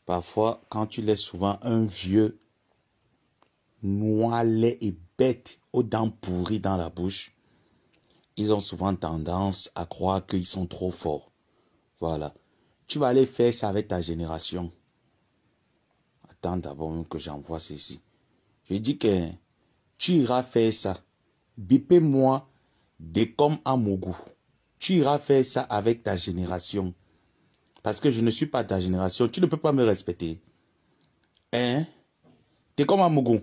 Parfois, quand tu laisses souvent un vieux noir, laid et bête aux dents pourries dans la bouche, ils ont souvent tendance à croire qu'ils sont trop forts. Voilà. Tu vas aller faire ça avec ta génération. Attends d'abord que j'envoie ceci. Je dis que tu iras faire ça. Bipez-moi des comme à Mougou. Tu iras faire ça avec ta génération. Parce que je ne suis pas ta génération. Tu ne peux pas me respecter. Hein? T'es comme à Mougou.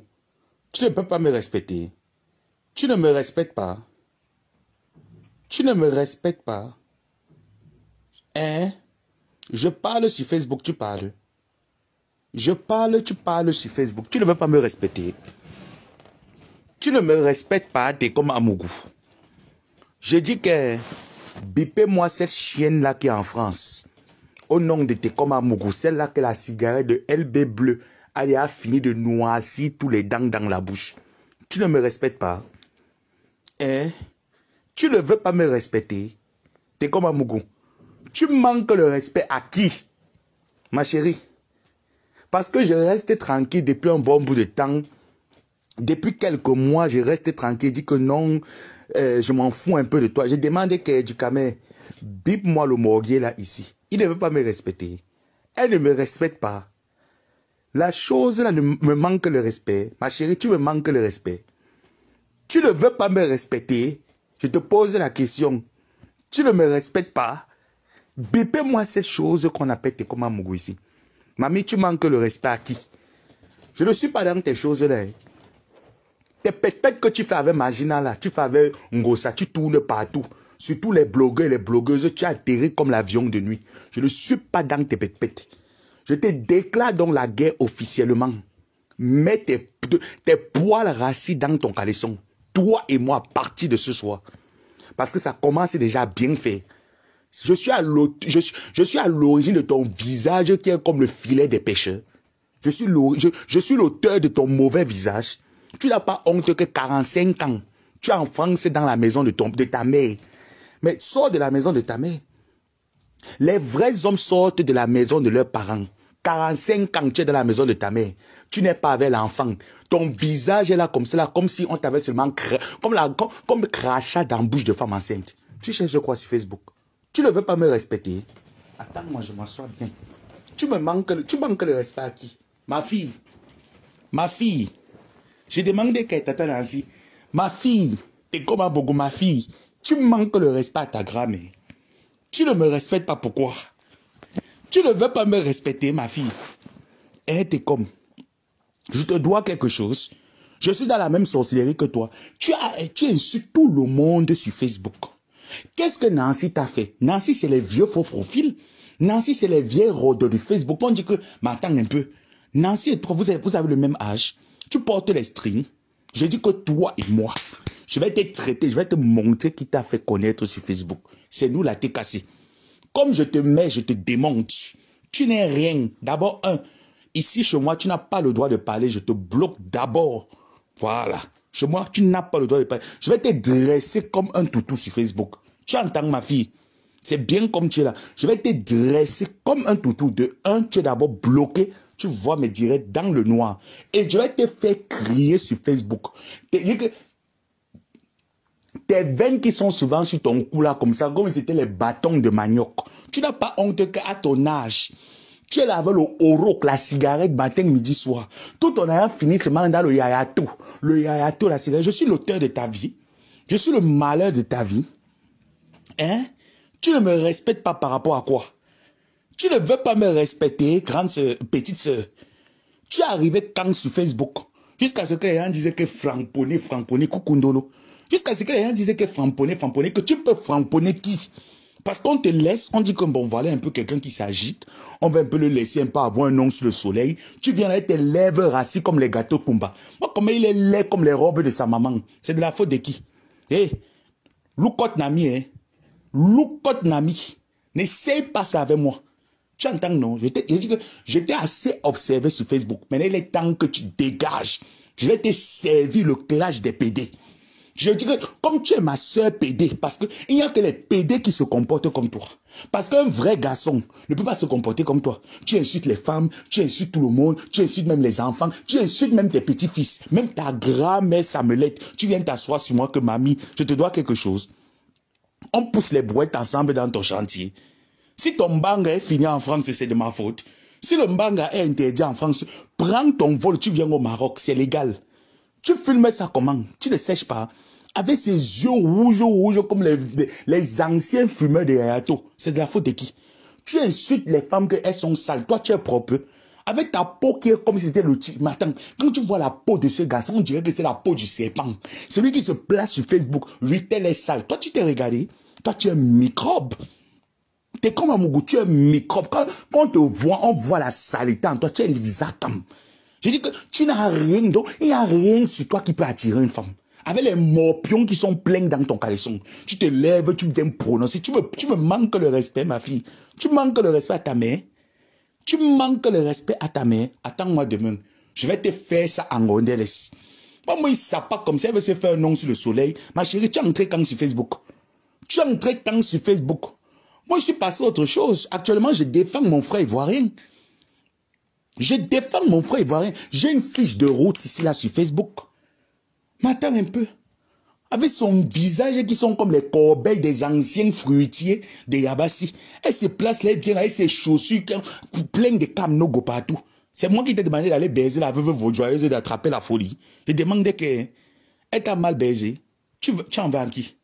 Tu ne peux pas me respecter. Tu ne me respectes pas. Tu ne me respectes pas. Hein? Je parle sur Facebook, tu parles. Je parle, tu parles sur Facebook. Tu ne veux pas me respecter. Tu ne me respectes pas, t'es comme Amougou. Je dis que bipez-moi cette chienne-là qui est en France. Au nom de t'es comme Amougou. Celle-là que la cigarette de LB bleu elle a fini de noircir tous les dents dans la bouche. Tu ne me respectes pas. Hein? Tu ne veux pas me respecter. T'es comme Amougou. Tu manques le respect à qui? Ma chérie. Parce que je reste tranquille depuis un bon bout de temps. Depuis quelques mois, je reste tranquille. Je dis que non, je m'en fous un peu de toi. J'ai demandé que du camé, bip-moi le morguier là, ici. Il ne veut pas me respecter. Elle ne me respecte pas. La chose là me manque le respect. Ma chérie, tu me manques le respect. Tu ne veux pas me respecter. Je te pose la question. Tu ne me respectes pas. Bipez-moi cette chose qu'on appelle tes comme Mougou ici. Mamie, tu manques le respect à qui? Je ne suis pas dans tes choses-là. Tes pépettes que tu fais avec Magina là, tu fais avec Ngosa, tu tournes partout. Surtout les blogueurs et les blogueuses, tu as atterri comme l'avion de nuit. Je ne suis pas dans tes pépettes. Je te déclare donc la guerre officiellement. Mets tes poils rassis dans ton caleçon. Toi et moi, à partir de ce soir. Parce que ça commence déjà bien fait. Je suis à l'origine de ton visage qui est comme le filet des pêcheurs. Je suis l'auteur de ton mauvais visage. Tu n'as pas honte que 45 ans. Tu es en France dans la maison de ta mère. Mais sors de la maison de ta mère. Les vrais hommes sortent de la maison de leurs parents. 45 ans, tu es dans la maison de ta mère. Tu n'es pas avec l'enfant. Ton visage est là comme cela, comme si on t'avait seulement comme le crachat dans la bouche de femme enceinte. Tu cherches quoi sur Facebook? Tu ne veux pas me respecter? Attends, moi je m'assois bien. Tu manques le respect à qui? Ma fille. Ma fille. J'ai demandé qu'elle t'attende ainsi. Ma fille. T'es comme un bogo, ma fille. Tu manques le respect à ta grand-mère. Tu ne me respectes pas, pourquoi? Tu ne veux pas me respecter, ma fille. Eh, t'es comme. Je te dois quelque chose. Je suis dans la même sorcellerie que toi. Tu insultes tout le monde sur Facebook. Qu'est-ce que Nancy t'a fait? Nancy, c'est les vieux faux profils. Nancy, c'est les vieilles rôdes du Facebook. On dit que, mais attends un peu. Nancy et toi, vous avez le même âge. Tu portes les strings. Je dis que toi et moi, je vais te traiter, je vais te montrer qui t'a fait connaître sur Facebook. C'est nous la t'es cassé. Comme je te mets, je te démonte. Tu n'es rien. D'abord, ici chez moi, tu n'as pas le droit de parler. Je te bloque d'abord. Voilà. Chez moi, tu n'as pas le droit de parler. Je vais te dresser comme un toutou sur Facebook. Tu entends, ma fille? C'est bien comme tu es là. Je vais te dresser comme un toutou. De un, tu es d'abord bloqué. Tu vois mes directs dans le noir. Et je vais te faire crier sur Facebook. Tes veines qui sont souvent sur ton cou là, comme ça, comme si c'était les bâtons de manioc. Tu n'as pas honte qu'à ton âge, tu es là avec le oro, la cigarette, matin, midi, soir. Tout ton a fini seulement dans le yayato. Le yayato, la cigarette. Je suis l'auteur de ta vie. Je suis le malheur de ta vie. Hein? Tu ne me respectes pas par rapport à quoi? Tu ne veux pas me respecter, grande soeur, petite soeur. Tu es arrivé quand sur Facebook? Jusqu'à ce que les gens disaient que framponner, kukundolo. Jusqu'à ce que les gens disaient que framponner, que tu peux framponner qui? Parce qu'on te laisse, on dit que bon, voilà un peu quelqu'un qui s'agite, on va un peu le laisser un peu avoir un nom sur le soleil. Tu viens avec tes lèvres rassis comme les gâteaux Kumba. Moi, comment il est laid comme les robes de sa maman? C'est de la faute de qui? Eh, Loukot Nami, hein? Loukot Nami. N'essaye pas ça avec moi. Tu entends, non? J'étais assez observé sur Facebook. Maintenant, il est temps que tu dégages. Je vais te servir le clash des PD. Je dis que comme tu es ma soeur PD, parce qu'il n'y a que les PD qui se comportent comme toi. Parce qu'un vrai garçon ne peut pas se comporter comme toi. Tu insultes les femmes, tu insultes tout le monde, tu insultes même les enfants, tu insultes même tes petits-fils, même ta grand-mère Samuelette. Tu viens t'asseoir sur moi que mamie, je te dois quelque chose. On pousse les brouettes ensemble dans ton chantier. Si ton mbanga est fini en France, c'est de ma faute. Si le mbanga est interdit en France, prends ton vol, tu viens au Maroc, c'est légal. Tu filmes ça comment? Tu ne sèches pas. Avec ses yeux rouges comme les anciens fumeurs de Hayato. C'est de la faute de qui? Tu insultes les femmes qu'elles sont sales. Toi, tu es propre. Avec ta peau qui est comme si c'était le type. Mais attends, quand tu vois la peau de ce garçon, on dirait que c'est la peau du serpent. Celui qui se place sur Facebook, lui, tel est sale. Toi, tu t'es regardé. Toi, tu es un microbe. Tu es comme un mougou, tu es un microbe. Quand on te voit, on voit la saleté en toi. Tu es l'isakam. Je dis que tu n'as rien, donc il n'y a rien sur toi qui peut attirer une femme. Avec les morpions qui sont pleins dans ton caleçon, tu te lèves, tu viens prononcer, tu me manques le respect, ma fille. Tu manques le respect à ta mère. Tu manques le respect à ta mère. Attends-moi demain. Je vais te faire ça en rondelles. Moi, il ne sait pas comme ça, elle veut se faire un nom sur le soleil. Ma chérie, tu es entré quand sur Facebook? Tu es entré quand sur Facebook? Moi, je suis passé à autre chose. Actuellement, je défends mon frère ivoirien. Je défends mon frère ivoirien. J'ai une fiche de route ici, là, sur Facebook. M'attends un peu. Avec son visage qui sont comme les corbeilles des anciens fruitiers de Yabassi. Elle se place là, elle vient avec ses chaussures pleines de camnogo partout. C'est moi qui t'ai demandé d'aller baiser la veuve vaudoyeuse et d'attraper la folie. Je demandais qu'elle t'a mal baisé. Tu en veux à qui?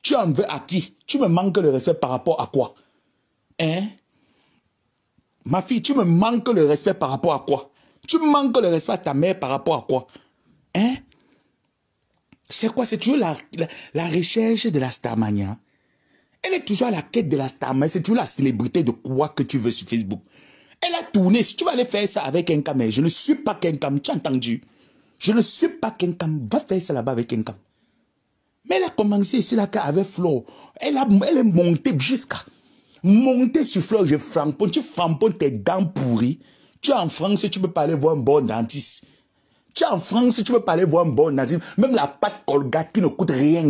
Tu en veux à qui? Tu me manques le respect par rapport à quoi? Hein? Ma fille, tu me manques le respect par rapport à quoi? Tu manques le respect à ta mère par rapport à quoi? Hein? C'est quoi? C'est toujours la recherche de la starmania. Elle est toujours à la quête de la starmania. C'est toujours la célébrité de quoi que tu veux sur Facebook. Elle a tourné. Si tu vas aller faire ça avec un cam, je ne suis pas quelqu'un. Tu as entendu? Je ne suis pas quelqu'un. Va faire ça là-bas avec quelqu'un. Mais elle a commencé ici là avec Flo. Elle est montée jusqu'à... Montée sur Flo, je framponne. Tu framponnes tes dents pourries. Tu es en France, tu peux pas aller voir un bon dentiste. Tu es en France, tu peux pas aller voir un bon dentiste. Même la pâte Colgate qui ne coûte rien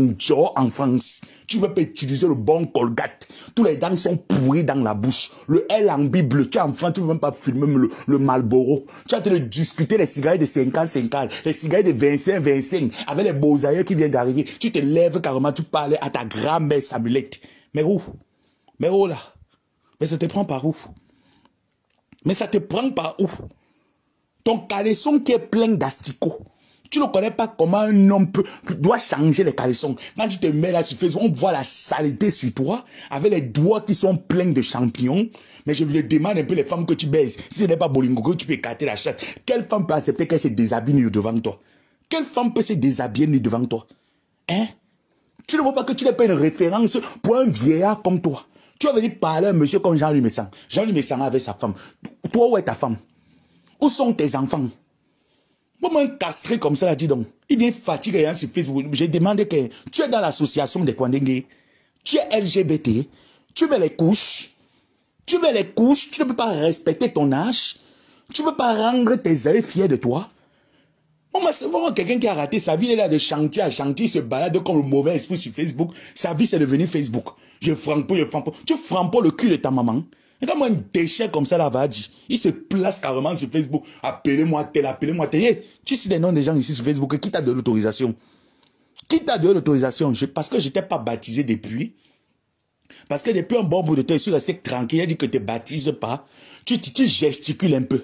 en France. Tu peux pas utiliser le bon Colgate. Tous les dents sont pourries dans la bouche. Le L en Bible, tu es en France, tu peux même pas filmer le Marlboro. Tu as de discuter les cigarettes de 50-50, les cigarettes de 25-25, avec les beaux aïeux qui viennent d'arriver. Tu te lèves carrément, tu parles à ta grand-mère Samuelette. Mais où? Mais où là? Mais ça te prend par où? Mais ça te prend par où? Ton caleçon qui est plein d'asticots. Tu ne connais pas comment un homme doit changer les caleçons. Quand tu te mets là sur Facebook, on voit la saleté sur toi, avec les doigts qui sont pleins de champignons. Mais je me demande un peu les femmes que tu baises. Si ce n'est pas Bolingo, que tu peux écarter la chatte. Quelle femme peut accepter qu'elle se déshabille nu devant toi? Quelle femme peut se déshabiller nu devant toi? Hein? Tu ne vois pas que tu n'es pas une référence pour un vieillard comme toi. Tu vas venir parler à un monsieur comme Jean-Louis Messan. Jean-Louis Messan avec sa femme. Toi, où est ta femme? Où sont tes enfants? Moi, un castré comme ça, là, dis donc. Il vient fatiguer sur Facebook. J'ai demandé que tu es dans l'association des Kwandengue. Tu es LGBT. Tu mets les couches. Tu mets les couches. Tu ne peux pas respecter ton âge. Tu ne peux pas rendre tes amis fiers de toi. Moi, c'est vraiment quelqu'un qui a raté sa vie. Il est là de chantier à chantier. Il se balade comme le mauvais esprit sur Facebook. Sa vie, c'est devenu Facebook. Je frampe. Tu frappes le cul de ta maman. Et quand moi, un déchet comme ça, là, va dire, il se place carrément sur Facebook. Appelez-moi tel, appelez-moi tel. Hey, tu sais les noms des gens ici sur Facebook. Qui t'a donné l'autorisation? Qui t'a donné l'autorisation? Parce que je n'étais pas baptisé depuis. Parce que depuis un bon bout de temps, je suis resté tranquille. Il a dit que tu ne baptises pas. Tu gesticules un peu.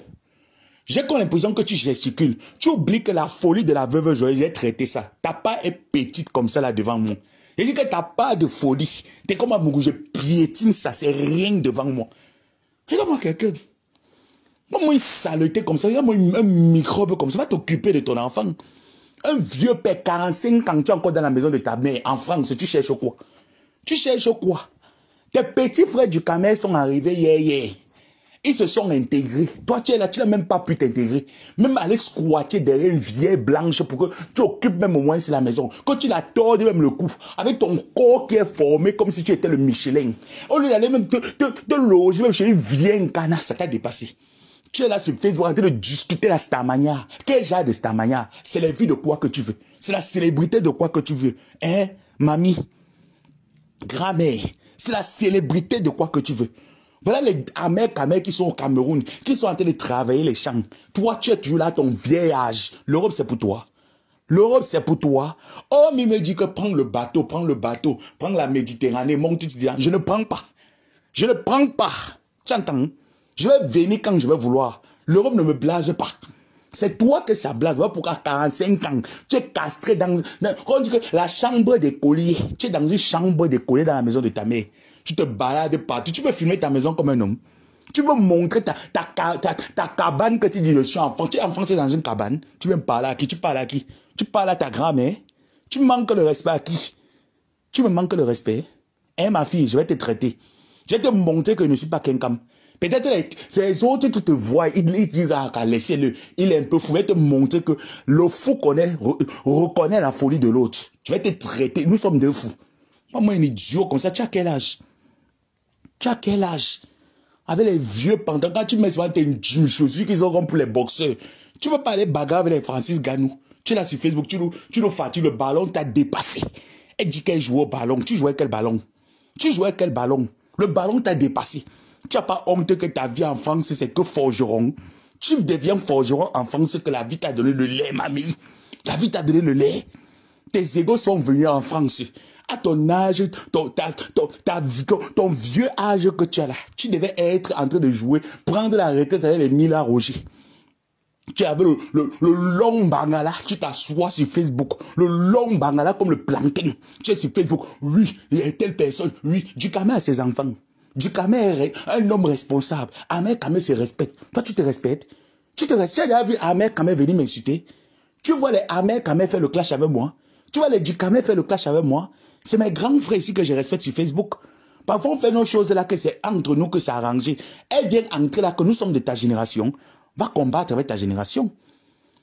J'ai comme l'impression que tu gesticules. Tu oublies que la folie de la veuve joyeuse, j'ai traité ça. Ta part est petite comme ça là devant moi. J'ai dit que ta part de folie. T'es comme un mougou, je piétine ça, c'est rien devant moi. Regarde-moi quelqu'un. Moi, une saleté comme ça, regarde-moi un microbe comme ça, va t'occuper de ton enfant. Un vieux père, 45 ans, tu es encore dans la maison de ta mère, en France, tu cherches quoi? Tu cherches quoi? Tes petits frères du Cameroun sont arrivés hier. Ils se sont intégrés. Toi, tu es là, tu n'as même pas pu t'intégrer. Même aller squatter derrière une vieille blanche pour que tu occupes même au moins sur la maison. Quand tu la tordes même le cou, avec ton corps qui est formé comme si tu étais le Michelin. Au lieu d'aller même te loger même chez une vieille canard, ça t'a dépassé. Tu es là sur Facebook en train de discuter la starmania. Quel genre de starmania? C'est la vie de quoi que tu veux? C'est la célébrité de quoi que tu veux. Hein, mamie, grand-mère, c'est la célébrité de quoi que tu veux. Voilà les Américains qui sont au Cameroun, qui sont en train de travailler les champs. Toi, tu es toujours là, ton vieil âge. L'Europe, c'est pour toi. L'Europe, c'est pour toi. Oh, il me dit que prends le bateau, prends la Méditerranée, monte, tu dis, je ne prends pas. Je ne prends pas. Tu entends? Je vais venir quand je vais vouloir. L'Europe ne me blase pas. C'est toi que ça blase. Voilà pourquoi à 45 ans, tu es castré dans... On dit que la chambre des colliers. Tu es dans une chambre des colliers dans la maison de ta mère. Tu te balades partout. Tu peux filmer ta maison comme un homme. Tu veux montrer ta cabane que tu dis je suis enfant. Tu es enfoncé dans une cabane. Tu viens parler à qui? Tu parles à qui? Tu parles à ta grand-mère. Tu manques le respect à qui? Tu me manques le respect. Hein, ma fille, je vais te traiter. Je vais te montrer que je ne suis pas quelqu'un. Peut-être ces autres qui te voient, ils disent, laissez-le, il est un peu fou. Je vais te montrer que le fou reconnaît la folie de l'autre. Je vais te traiter. Nous sommes deux fous. Moi, un idiot comme ça, tu as quel âge? Tu as quel âge? Avec les vieux pantalons, quand tu mets souvent tes chaussures qu'ils auront pour les boxeurs, tu veux pas aller bagarre avec les Francis Ganou. Tu es là sur Facebook, tu nous fatigues, le ballon t'a dépassé. Elle dit qu'elle joue au ballon. Tu jouais quel ballon? Tu jouais quel ballon? Le ballon t'a dépassé. Tu n'as pas honte que ta vie en France, c'est que forgeron. Tu deviens forgeron en France que la vie t'a donné le lait, mamie. La vie t'a donné le lait. Tes égos sont venus en France. À ton âge, ton vieux âge que tu as là, tu devais être en train de jouer, prendre la retraite avec les Mila Roger. Tu avais le long bangala, tu t'assois sur Facebook. Le long bangala comme le plantain. Tu es sur Facebook. Oui, il y a telle personne. Oui, Ducamé a ses enfants. Ducamé est un homme responsable. Ahmed Kamé se respecte. Toi, tu te respectes. Tu as déjà vu Ahmed Kamé venir m'insulter? Tu vois les Ahmed Kamé faire le clash avec moi? Tu vois les Ducamé faire le clash avec moi? C'est mes grands frères ici que je respecte sur Facebook. Parfois, on fait nos choses là que c'est entre nous que c'est arrangé. Elles viennent entrer là que nous sommes de ta génération. Va combattre avec ta génération.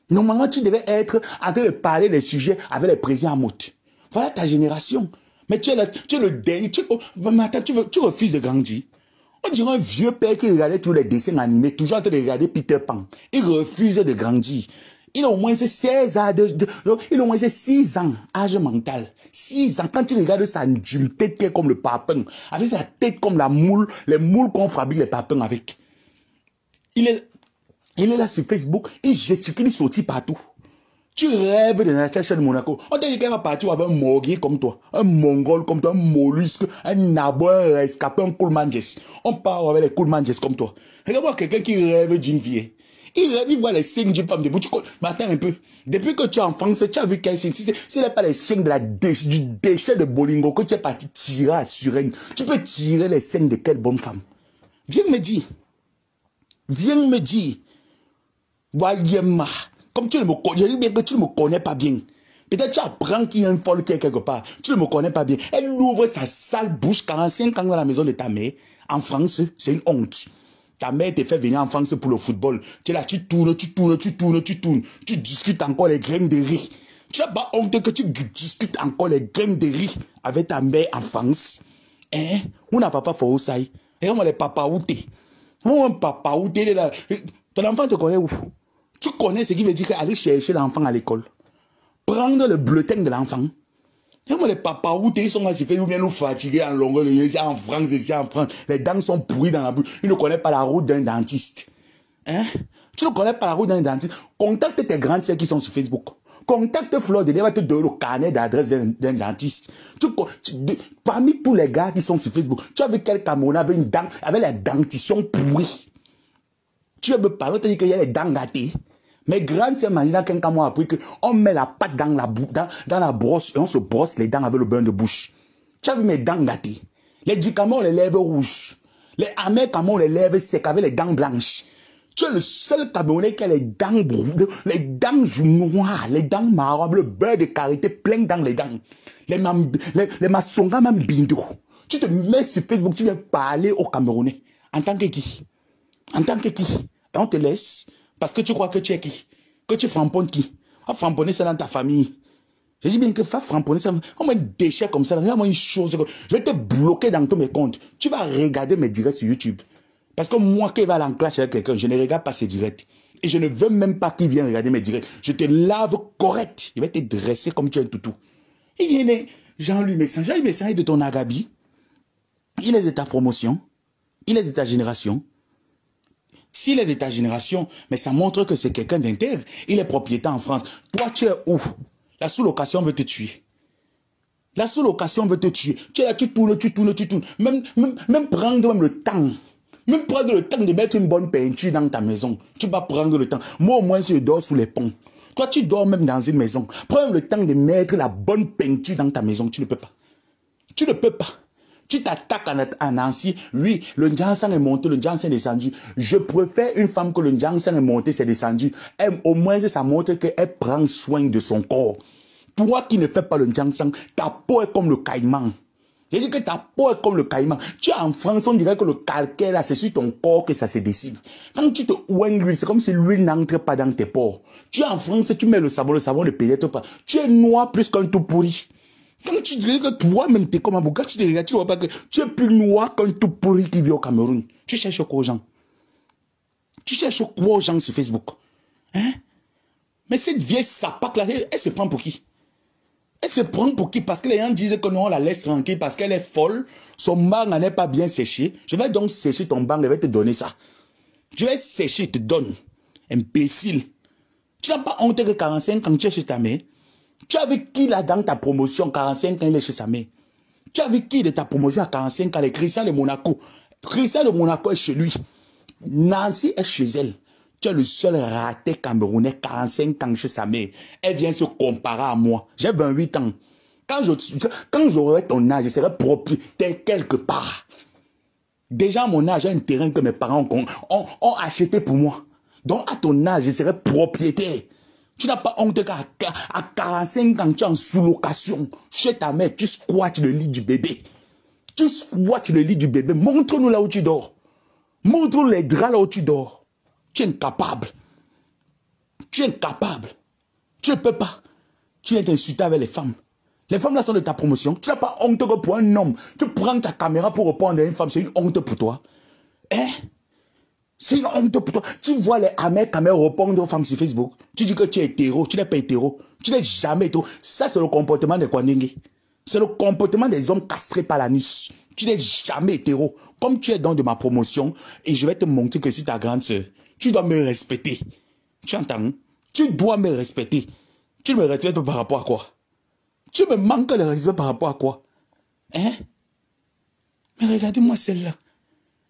Normalement, tu devais être en train de parler des sujets avec les présidents Mout. Voilà ta génération. Mais tu es le dernier. Tu refuses de grandir. On dirait un vieux père qui regardait tous les dessins animés, toujours en train de regarder Peter Pan. Il refuse de grandir. Il a au moins 16 ans, il a au moins 6 ans, âge mental. 6 ans. Quand tu regardes sa tête qui est comme le papin, avec sa tête comme la moule, les moules qu'on fabrique les papins avec. Il est là sur Facebook, il gesticule, il sortit partout. Tu rêves de la chaîne de Monaco. On t'a dit qu'elle va partir avec un morguier comme toi, un mongol comme toi, un mollusque, un nabo, un rescapé, un coolmanges. On part avec les coolmanges comme toi. Regarde-moi quelqu'un qui rêve d'une vie. Il rêve, il voit les signes d'une femme debout. Mais attends un peu. Depuis que tu es enfant, tu as vu quel signe? Si ce n'est pas les signes du déchet de Bolingo que tu es parti tirer à Suresnes, tu peux tirer les signes de quelle bonne femme? Viens me dire. Viens me dire. Wayema. Comme tu ne me connais, je dis bien que tu ne me connais pas bien. Peut-être tu apprends qu'il y a une folle qui est quelque part. Tu ne me connais pas bien. Elle ouvre sa sale bouche 45 ans dans la maison de ta mère. En France, c'est une honte. Ta mère te fait venir en France pour le football. Tu es là, tu tournes. Tu discutes encore les graines de riz. Tu n'as pas honte que tu discutes encore les graines de riz avec ta mère en France. Hein? On n'a pas fait ça. Et on a les papas où t'es. Mon papa où t'es là. Ton enfant te connaît où? Tu connais ce qui veut dire aller chercher l'enfant à l'école. Prendre le bulletin de l'enfant. Et moi, les papas où ils sont là, ils viennent nous fatiguer en longueur de journée. C'est en France, c'est en France. Les dents sont pourries dans la bouche. Ils ne connaissent pas la route d'un dentiste. Hein? Tu ne connais pas la route d'un dentiste. Contacte tes grandes sœurs qui sont sur Facebook. Contacte Fleur de Lèvres, va te donner le carnet d'adresse d'un dentiste. Parmi tous les gars qui sont sur Facebook, tu as vu quel Camerounais avait une dent, avec la dentition pourrie. Tu veux me parler, tu dis qu'il y a les dents gâtées. Mes grandes sœurs m'ont quelqu'un m'a appris qu'on met la pâte dans la brosse et on se brosse les dents avec le bain de bouche. Tu as vu mes dents gâtées? Les Djikama ont les lèvres rouges. Les Américains ont les lèvres secs avec les dents blanches. Tu es le seul Camerounais qui a les dents brunes, les dents noires, les dents marron, avec le beurre de karité plein dans les dents. Les maçongas même bindo. Tu te mets sur Facebook, tu viens parler aux Camerounais. En tant que qui? En tant que qui? Et on te laisse. Parce que tu crois que tu es qui? Que tu framponnes qui? Va framponner ça dans ta famille. Je dis bien que va framponner ça. On met un déchet comme ça. Regarde-moi une chose. Je vais te bloquer dans tous mes comptes. Tu vas regarder mes directs sur YouTube. Parce que moi, quand il va aller en clash avec quelqu'un, je ne regarde pas ses directs. Et je ne veux même pas qu'il vienne regarder mes directs. Je te lave correct. Je vais te dresser comme tu es un toutou. Il vient, Jean-Louis Messan. Jean-Louis Messan est de ton agabi. Il est de ta promotion. Il est de ta génération. S'il est de ta génération, mais ça montre que c'est quelqu'un d'intègre. Il est propriétaire en France. Toi, tu es où? La sous-location veut te tuer. La sous-location veut te tuer. Tu es là, tu tournes. Même prendre le temps. Même prendre le temps de mettre une bonne peinture dans ta maison. Tu vas prendre le temps. Moi, au moins, je dors sous les ponts. Toi, tu dors même dans une maison. Prends le temps de mettre la bonne peinture dans ta maison. Tu ne peux pas. Tu ne peux pas. Tu t'attaques à Nancy. Oui, le Ndjansan est monté, le Ndjansan est descendu. Je préfère une femme que le Ndjansan est monté, c'est descendu. Au moins, ça montre qu'elle prend soin de son corps. Toi qui ne fais pas le Ndjansan, ta peau est comme le caïman. Je dis que ta peau est comme le caïman. Tu es en France, on dirait que le calcaire, là, c'est sur ton corps que ça se dessine. Quand tu te ouènes l'huile, c'est comme si l'huile n'entre pas dans tes pores. Tu es en France, tu mets le savon ne pénètre pas. Tu es noir plus qu'un tout pourri. Quand tu dirais que toi-même, tu es comme un avocat, tu te regardes, tu vois pas que tu es plus noir qu'un tout pourri qui vit au Cameroun. Tu cherches quoi aux gens? Tu cherches quoi aux gens sur Facebook? Hein? Mais cette vieille sapac-là, elle se prend pour qui? Elle se prend pour qui? Parce que les gens disent que non, on la laisse tranquille parce qu'elle est folle. Son banc n'est pas bien séché. Je vais donc sécher ton banc, je vais te donner ça. Je vais sécher, te donne. Imbécile. Tu n'as pas honte que 45 ans tu es chez ta mère? Tu as vu qui là dans ta promotion 45 ans il est chez sa mère? Tu as vu qui de ta promotion à 45 ans? Les Christian de Monaco. Christian de Monaco est chez lui. Nancy est chez elle. Tu es le seul raté camerounais 45 ans chez sa mère. Elle vient se comparer à moi. J'ai 28 ans. Quand j'aurai ton âge, je serai propriétaire quelque part. Déjà à mon âge, j'ai un terrain que mes parents ont acheté pour moi. Donc à ton âge, je serai propriétaire. Tu n'as pas honte qu'à 45 ans, tu es en sous-location. Chez ta mère, tu squattes le lit du bébé. Tu squattes le lit du bébé. Montre-nous là où tu dors. Montre-nous les draps là où tu dors. Tu es incapable. Tu es incapable. Tu ne peux pas. Tu es insulté avec les femmes. Les femmes là sont de ta promotion. Tu n'as pas honte que pour un homme, tu prends ta caméra pour répondre à une femme. C'est une honte pour toi. Hein? C'est une honte pour toi. Tu vois les mecs répondre aux femmes sur Facebook. Tu dis que tu es hétéro. Tu n'es pas hétéro. Tu n'es jamais hétéro. Ça, c'est le comportement des Kwanenge. C'est le comportement des hommes castrés par l'anus. Tu n'es jamais hétéro. Comme tu es dans de ma promotion, et je vais te montrer que si ta grande soeur, tu dois me respecter. Tu entends? Tu dois me respecter. Tu me respectes par rapport à quoi? Tu me manques de respect par rapport à quoi? Hein? Mais regardez-moi celle-là.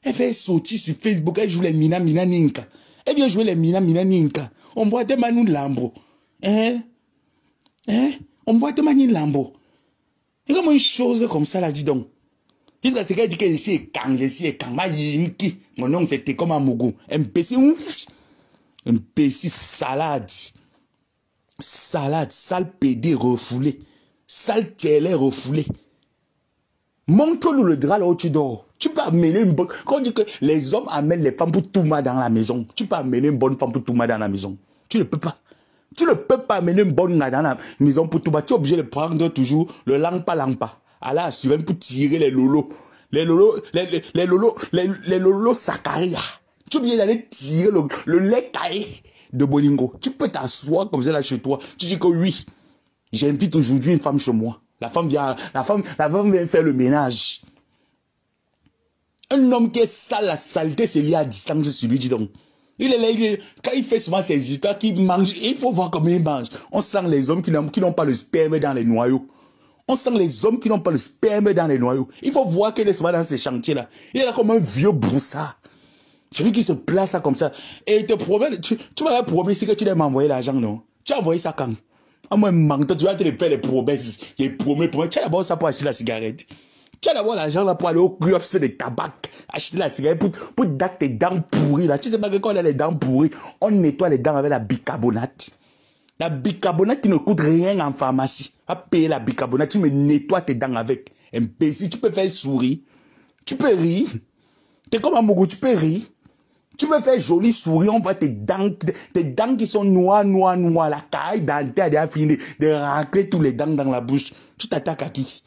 Elle fait sortir sur Facebook, elle joue les Mina Ninka. Elle vient jouer les Mina Ninka. On voit des manous lambo. Hein? Hein? On voit des manous lambo. Et comme une chose comme ça, là, dis donc. Jusqu'à ce qu'elle dit qu'elle est quand je suis quand ma yinki. Mon nom c'était comme un mougou. Imbécile. Imbécile salade. Salade, sale pédé refoulé. Sale télé refoulé. Montre-nous le drap là où tu dors. Tu peux amener une bonne... Quand on dit que les hommes amènent les femmes pour tout mal dans la maison, tu peux amener une bonne femme pour tout mal dans la maison. Tu ne peux pas. Tu ne peux pas amener une bonne dans la maison pour tout mal. Tu es obligé de prendre toujours le langue pas. À la assurance pour tirer les lolos. Les lolos Sakaria. Tu es obligé d'aller tirer le lait caillé de Bolingo. Tu peux t'asseoir comme ça là chez toi. Tu dis que oui, j'invite aujourd'hui une femme chez moi. La femme vient faire le ménage. Un homme qui est sale, la saleté, c'est lié à distance sur lui, dis donc. Il est là, quand il fait souvent ses histoires, qu'il mange, il faut voir comment il mange. On sent les hommes qui n'ont pas le sperme dans les noyaux. On sent les hommes qui n'ont pas le sperme dans les noyaux. Il faut voir qu'il est souvent dans ces chantiers-là. Il est là comme un vieux broussard. Celui qui se place là comme ça. Et il te promet, tu m'avais promis que tu devais m'envoyer l'argent, non? Tu as envoyé ça quand? À moi, tu vas te faire les promesses. Il promet. Tu as d'abord ça pour acheter la cigarette. Tu as d'abord l'argent là pour aller au kiosque de tabac, acheter la cigarette pour dater tes dents pourries là. Tu sais pas que quand on a les dents pourries, on nettoie les dents avec la bicarbonate. La bicarbonate qui ne coûte rien en pharmacie. Va payer la bicarbonate, tu me nettoies tes dents avec. Imbécile, tu peux faire sourire. Tu peux rire. T'es comme un mougou, tu peux rire. Tu peux faire joli sourire, on voit tes dents qui sont noires, la caille dentaire a fini de racler tous les dents dans la bouche. Tu t'attaques à qui?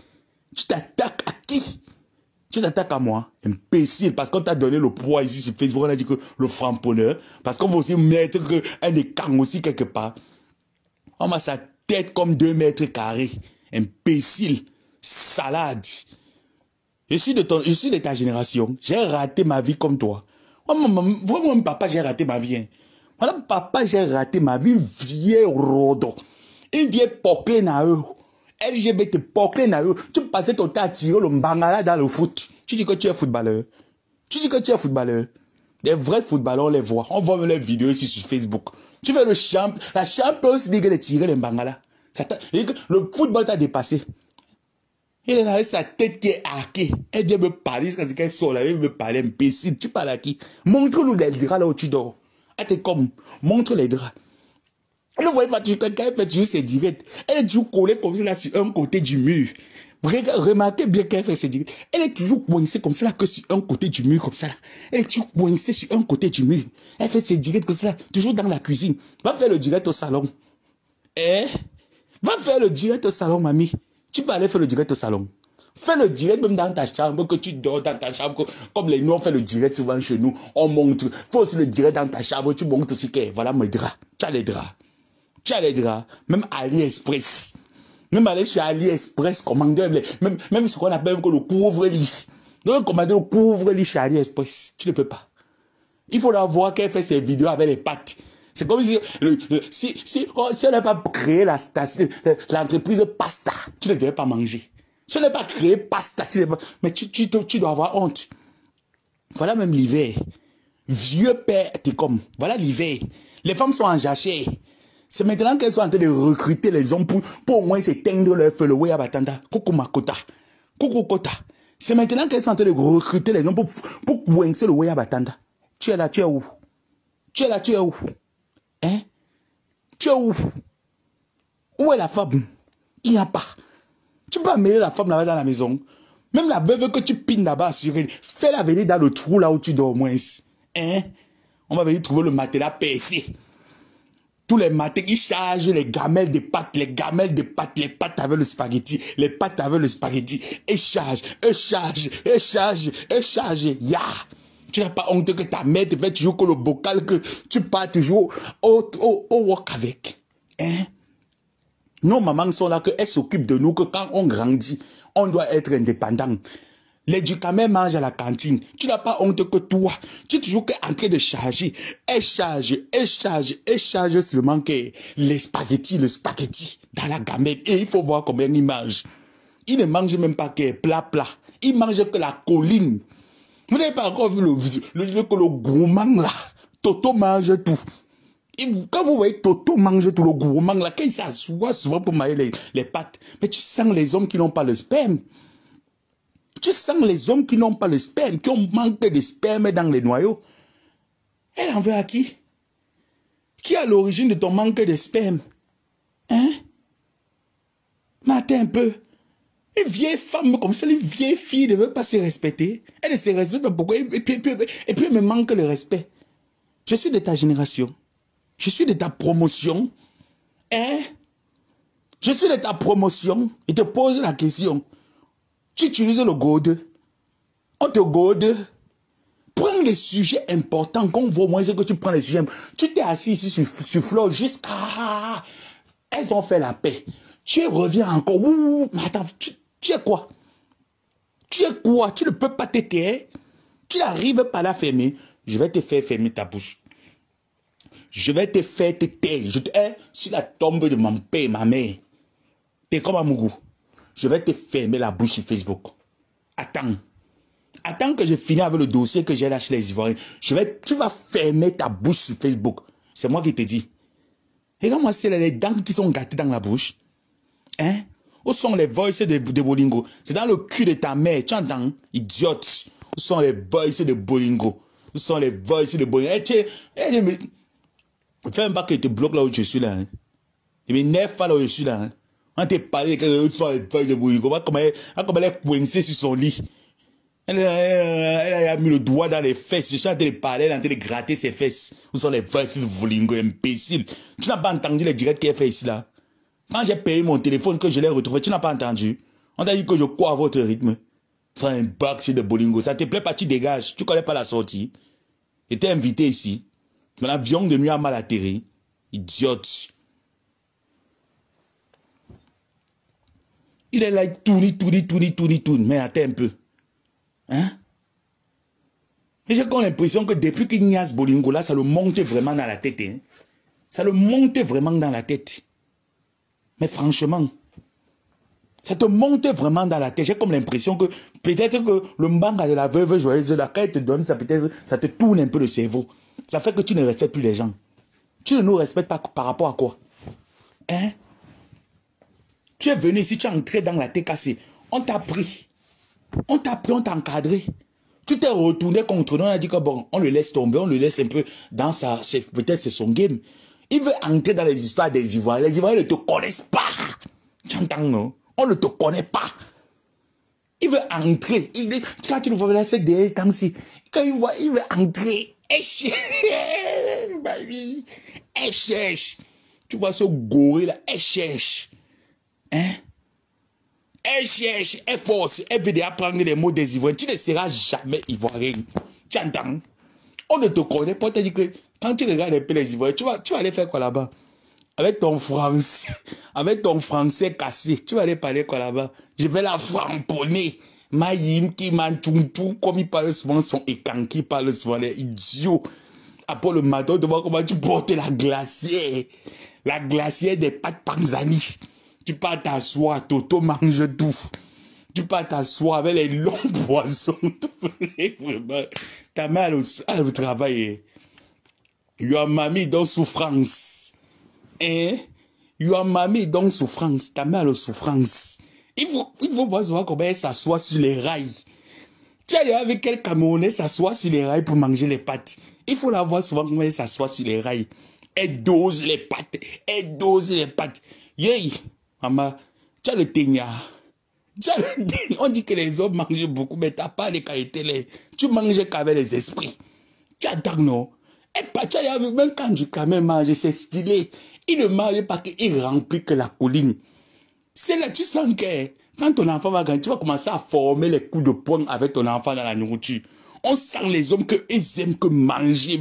Tu t'attaques à qui? Tu t'attaques à moi, imbécile, parce qu'on t'a donné le poids ici sur Facebook, on a dit que le framponneur, parce qu'on va aussi mettre un écart aussi quelque part. On a sa tête comme 2 mètres carrés. Imbécile, salade. Je suis de ta génération. J'ai raté ma vie comme toi. Moi, papa, j'ai raté ma vie. Hein. Voilà, papa, j'ai raté ma vie. Vieille rodo. Une vieille porclée na eux. LGBT porclée na eux. Tu passais ton temps à tirer le mbangala dans le foot. Tu dis que tu es footballeur. Tu dis que tu es footballeur. Les vrais footballeurs, on les voit. On voit les vidéos ici sur Facebook. Tu fais la Champions League de tirer les mbangala. Le football t'a dépassé. Il est là avec sa tête qui est hackée. Elle vient me parler, c'est qu'elle sort là, elle vient me parler, imbécile. Tu parles à qui? Montre-nous les draps là où tu dors. Elle t'est comme, montre les draps. Ne voyez pas, quand elle fait toujours ses directs, elle est toujours collée comme ça là sur un côté du mur. Remarquez bien qu'elle fait ses directs. Elle est toujours coincée comme ça là que sur un côté du mur, comme ça là. Elle est toujours coincée sur un côté du mur. Elle fait ses directs comme ça là, toujours dans la cuisine. Va faire le direct au salon. Va faire le direct au salon, mamie. Tu peux aller faire le direct au salon. Fais le direct même dans ta chambre, que tu dors dans ta chambre. Comme les nous, on fait le direct souvent chez nous. On montre. Faut aussi le direct dans ta chambre. Tu montres aussi que voilà mes draps. Tu as les draps. Tu as les draps. Même AliExpress. Même aller chez AliExpress, commander. Même ce qu'on appelle le couvre-lit. Donc, commander le couvre-lit chez AliExpress. Tu ne peux pas. Il faut la voir qu'elle fait ses vidéos avec les pattes. C'est comme si on n'a pas créé l'entreprise Pasta, tu ne devais pas manger. Si on n'a pas créé Pasta, mais tu dois avoir honte. Voilà même l'hiver. Vieux père, t'es comme, voilà l'hiver. Les femmes sont en jachère. C'est maintenant qu'elles sont en train de recruter les hommes pour au moins s'éteindre leur feu, le Weya Batanda. Coucou Makota. Coucou Kota. C'est maintenant qu'elles sont en train de recruter les hommes pour coincer le Weya Batanda. Tu es là, tu es où? Tu es là, tu es où? Hein? Tu es où? Où est la femme? Il n'y a pas. Tu peux pas mêler la femme là-bas dans la maison. Même la veuve que tu pines là-bas sur elle, fais-la venir dans le trou là où tu dors au moins. Hein? On va venir trouver le matelas percé. Tous les matins, ils chargent les gamelles de pâtes, les pâtes avec le spaghetti, les pâtes avec le spaghetti. Et chargent. Ya! Tu n'as pas honte que ta mère te fait toujours que le bocal que tu pars toujours au wok avec. Hein? Nos mamans sont là qu'elles s'occupent de nous, que quand on grandit, on doit être indépendant. Les ducamets mangent à la cantine. Tu n'as pas honte que toi, tu es toujours en train de charger. Elle charge seulement que les spaghettis, le spaghetti dans la gamelle. Et il faut voir combien ils mangent. Ils ne mangent même pas que plat. Ils mangent que la colline. Vous n'avez pas encore vu le gourmand là. Toto mange tout. Et quand vous voyez Toto mange tout, le gourmand là, quand il s'assoit souvent pour manger les pâtes, mais tu sens les hommes qui n'ont pas le sperme. Tu sens les hommes qui n'ont pas le sperme, qui ont manqué de sperme dans les noyaux. Elle en veut à qui? Qui est à l'origine de ton manque de sperme? Hein? Mais attends un peu. Une vieille femme comme ça, une vieille fille ne veut pas se respecter. Elle ne se respecte pas. Pourquoi? Et puis elle me manque le respect. Je suis de ta génération. Je suis de ta promotion. Hein? Je suis de ta promotion. Et te pose la question. Tu utilises le gode. On te gode. Prends les sujets importants. Qu'on voit moins que tu prends les sujets. Tu t'es assis ici sur Flo jusqu'à... Elles ont fait la paix. Tu reviens encore. Ouh, mais attends, tu es quoi? Tu es quoi? Tu ne peux pas te taire. Tu n'arrives pas à la fermer. Je vais te faire fermer ta bouche. Je vais te faire te taire. Je te hais sur la tombe de mon père et ma mère. T'es comme Amougou. Je vais te fermer la bouche sur Facebook. Attends. Attends que je finis avec le dossier que j'ai lâché les Ivoiriens. Tu vas fermer ta bouche sur Facebook. C'est moi qui te dis. Regarde-moi, c'est les dents qui sont gâtées dans la bouche. Hein? Où sont les voices de Bolingo? C'est dans le cul de ta mère. Tu entends? Idiote. Où sont les voices de Bolingo? Où sont les voices de Bolingo? Fais un bac qui te bloque là où je suis là. Hein? Il m'énerve pas là où je suis là. Hein? On t'a parlé que les voices de Bolingo. Comment elle est coincée sur son lit. Elle a mis le doigt dans les fesses. Je suis en train de parler, elle est en train de gratter ses fesses. Où sont les voices de Bolingo, imbécile? Tu n'as pas entendu les directs qu'elle fait ici là? Quand j'ai payé mon téléphone, que je l'ai retrouvé, tu n'as pas entendu? On t'a dit que je cours à votre rythme. Faire un box de bolingo. Ça te plaît pas, tu dégages. Tu connais pas la sortie. J'étais invité ici. Mon avion de nuit a mal atterri. Idiote. Il est là, il tourne. Mais attends un peu. Hein? J'ai comme l'impression que depuis qu'il y a ce bolingo là, ça le monte vraiment dans la tête. Hein? Ça le monte vraiment dans la tête. Mais franchement, ça te monte vraiment dans la tête. J'ai comme l'impression que peut-être que le manga de la veuve joyeuse, là, quand elle te donne, ça peut-être, ça te tourne un peu le cerveau. Ça fait que tu ne respectes plus les gens. Tu ne nous respectes pas par rapport à quoi? Hein? Tu es venu ici, tu es entré dans la tête cassée. On t'a pris. On t'a pris, on t'a encadré. Tu t'es retourné contre nous, on a dit que bon, on le laisse tomber, on le laisse un peu dans sa... Peut-être c'est son game. Il veut entrer dans les histoires des Ivoiriens. Les Ivoiriens ne te connaissent pas. Tu entends, non? On ne te connaît pas. Il veut entrer. Quand tu le vois là, c'est des temps-ci. Quand il veut entrer. Elle cherche. Tu vois ce gorille là, elle cherche. Hein? Elle cherche, elle force, elle veut apprendre les mots des Ivoiriens. Tu ne seras jamais Ivoirien. Tu entends? On ne te connaît pas. On t'a dit que quand tu regardes un peu les Ivoiriens, tu vas aller faire quoi là-bas? Avec ton français cassé, tu vas aller parler quoi là-bas? Je vais la framponner. Maïm qui manchuntou, comme il parle souvent, son écanqui parle souvent, les idiots. Après le matin, de voir comment tu portes la glacière. La glacière des pâtes Panzani. Tu pars t'asseoir, Toto mange tout. Tu pars t'asseoir avec les longs poissons. Vraiment. Ta mère, elle veut travailler. Your mamie dans souffrance. Hein? Your mamie dans souffrance. Ta mère, elle souffrance. Il faut voir souvent comment elle s'assoit sur les rails. Tu as dit avec quel Camerounais s'assoit sur les rails pour manger les pâtes. Il faut la voir souvent comment elle s'assoit sur les rails. Elle dose les pâtes. Elle dose les pâtes. Yey, maman, tu as le teignard. On dit que les hommes mangent beaucoup, mais tu n'as pas les qualités. Tu manges qu'avec les esprits. Tu attends, non? Et pas, tu as vu, même quand du camel mange, c'est stylé. Il ne mange pas qu'il remplit que la colline. C'est là, tu sens que quand ton enfant va grandir, tu vas commencer à former les coups de poing avec ton enfant dans la nourriture. On sent les hommes qu'ils aiment que manger.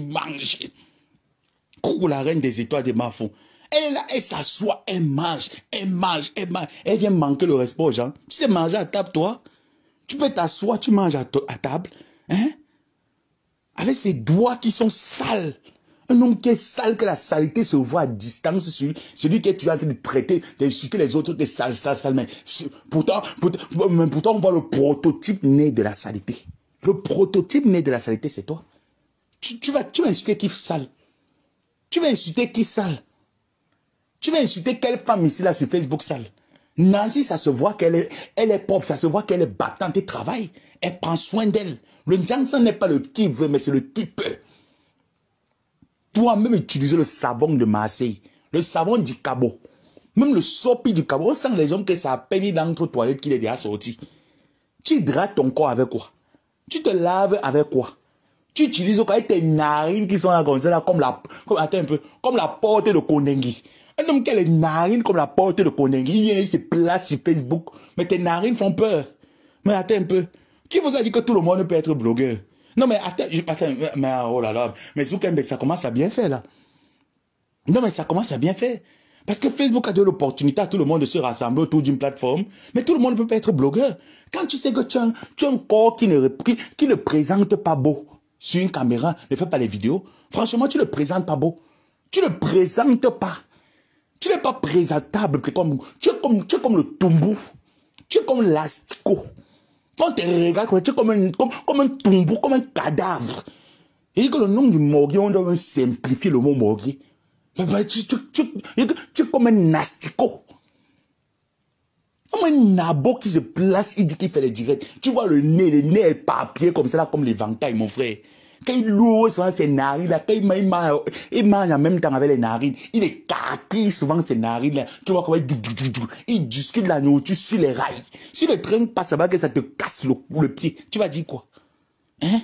Coucou la reine des étoiles des Mafons. Elle est là, elle s'assoit, elle mange. Elle vient manquer le respect aux gens. Tu sais manger à table, toi? Tu peux t'asseoir, tu manges à table. Hein? Avec ses doigts qui sont sales. Un homme qui est sale, que la saleté se voit à distance sur lui. Celui que tu es en train de traiter, d'insulter les autres, de sale. Mais pourtant, on voit le prototype né de la saleté. Le prototype né de la saleté, c'est toi. Tu vas insulter qui sale? Tu vas insulter qui sale? Tu vas insulter quelle femme ici, là, sur Facebook sale? Nancy, ça se voit qu'elle est propre, ça se voit qu'elle est battante, elle travaille. Elle prend soin d'elle. Le Johnson n'est pas le qui veut, mais c'est le qui peut. Toi-même, utiliser le savon de Marseille, le savon du Cabo, même le sopi du Cabo. On sent les hommes que ça a peine dans notre toilette qu'il est déjà sorti. Tu hydrates ton corps avec quoi? Tu te laves avec quoi? Tu utilises quoi avec tes narines qui sont là comme ça, là, attends un peu, comme la porte de Kondengi. Un homme qui a les narines comme la porte de Kondengi, il se place sur Facebook, mais tes narines font peur. Mais attends un peu, qui vous a dit que tout le monde peut être blogueur? Non, mais attends, mais oh là là, mais Zuckerberg, ça commence à bien faire, là. Non, mais ça commence à bien faire. Parce que Facebook a donné l'opportunité à tout le monde de se rassembler autour d'une plateforme, mais tout le monde ne peut pas être blogueur. Quand tu sais que tu as un corps qui ne présente pas beau sur une caméra, ne fais pas les vidéos, franchement, tu ne le présentes pas beau. Tu ne le présentes pas. Tu n'es pas présentable. Tu es comme le tombou. Tu es comme l'asticot. Quand tu regardes, tu es comme un tombeau, comme un cadavre. Et dit que le nom du morgue, on doit simplifier le mot morgue. Tu es comme un asticot. Comme un nabo qui se place, il dit qu'il fait les directs. Tu vois le nez est papier comme ça, là, comme l'éventail, mon frère. Quand il loue souvent ses narines, là, quand il mange en même temps avec les narines, il est kaki souvent ses narines, là. Tu vois comment il discute la nourriture sur les rails. Si le train passe là-bas, que ça te casse le pied, tu vas dire quoi? Hein?